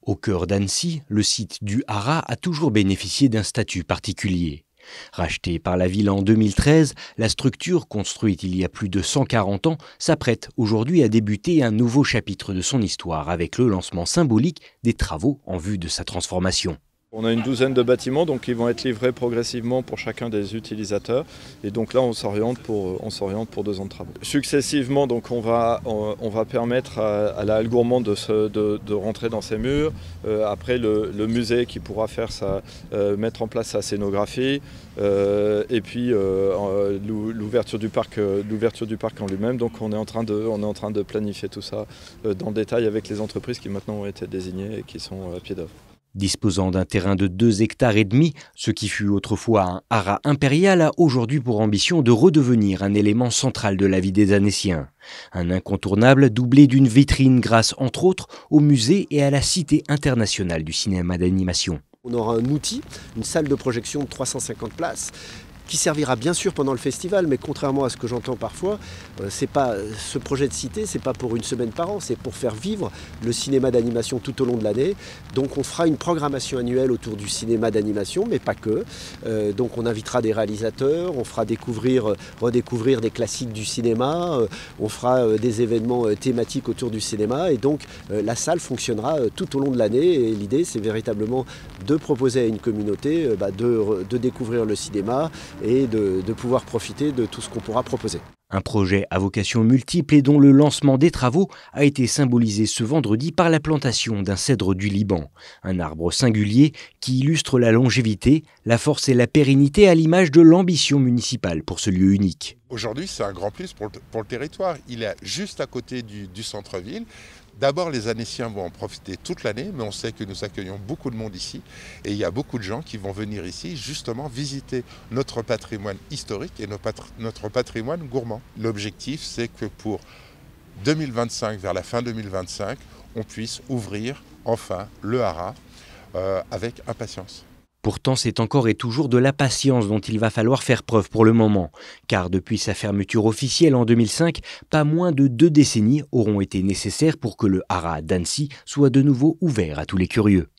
Au cœur d'Annecy, le site du Haras a toujours bénéficié d'un statut particulier. Rachetée par la ville en 2013, la structure, construite il y a plus de 140 ans, s'apprête aujourd'hui à débuter un nouveau chapitre de son histoire avec le lancement symbolique des travaux en vue de sa transformation. On a une douzaine de bâtiments donc qui vont être livrés progressivement pour chacun des utilisateurs et donc là on s'oriente pour 2 ans de travaux. Successivement donc on va permettre à la Halle Gourmande de rentrer dans ses murs. Après le musée qui pourra mettre en place sa scénographie et puis l'ouverture du parc en lui-même. Donc on est en train de planifier tout ça dans le détail avec les entreprises qui maintenant ont été désignées et qui sont à pied d'œuvre. Disposant d'un terrain de 2,5 hectares, ce qui fut autrefois un haras impérial a aujourd'hui pour ambition de redevenir un élément central de la vie des Annéciens. Un incontournable doublé d'une vitrine grâce entre autres au musée et à la Cité internationale du cinéma d'animation. On aura un outil, une salle de projection de 350 places, qui servira bien sûr pendant le festival, mais contrairement à ce que j'entends parfois, ce projet de cité, c'est pas pour une semaine par an, c'est pour faire vivre le cinéma d'animation tout au long de l'année. Donc on fera une programmation annuelle autour du cinéma d'animation, mais pas que. Donc on invitera des réalisateurs, on fera redécouvrir des classiques du cinéma, on fera des événements thématiques autour du cinéma, et donc la salle fonctionnera tout au long de l'année. Et l'idée, c'est véritablement de proposer à une communauté de découvrir le cinéma et de pouvoir profiter de tout ce qu'on pourra proposer. Un projet à vocation multiple et dont le lancement des travaux a été symbolisé ce vendredi par la plantation d'un cèdre du Liban. Un arbre singulier qui illustre la longévité, la force et la pérennité à l'image de l'ambition municipale pour ce lieu unique. Aujourd'hui, c'est un grand plus pour le territoire. Il est juste à côté du centre-ville. D'abord, les Annéciens vont en profiter toute l'année, mais on sait que nous accueillons beaucoup de monde ici. Et il y a beaucoup de gens qui vont venir ici justement visiter notre patrimoine historique et notre patrimoine gourmand. L'objectif, c'est que pour 2025, vers la fin 2025, on puisse ouvrir enfin le haras avec impatience. Pourtant, c'est encore et toujours de la patience dont il va falloir faire preuve pour le moment. Car depuis sa fermeture officielle en 2005, pas moins de 2 décennies auront été nécessaires pour que le haras d'Annecy soit de nouveau ouvert à tous les curieux.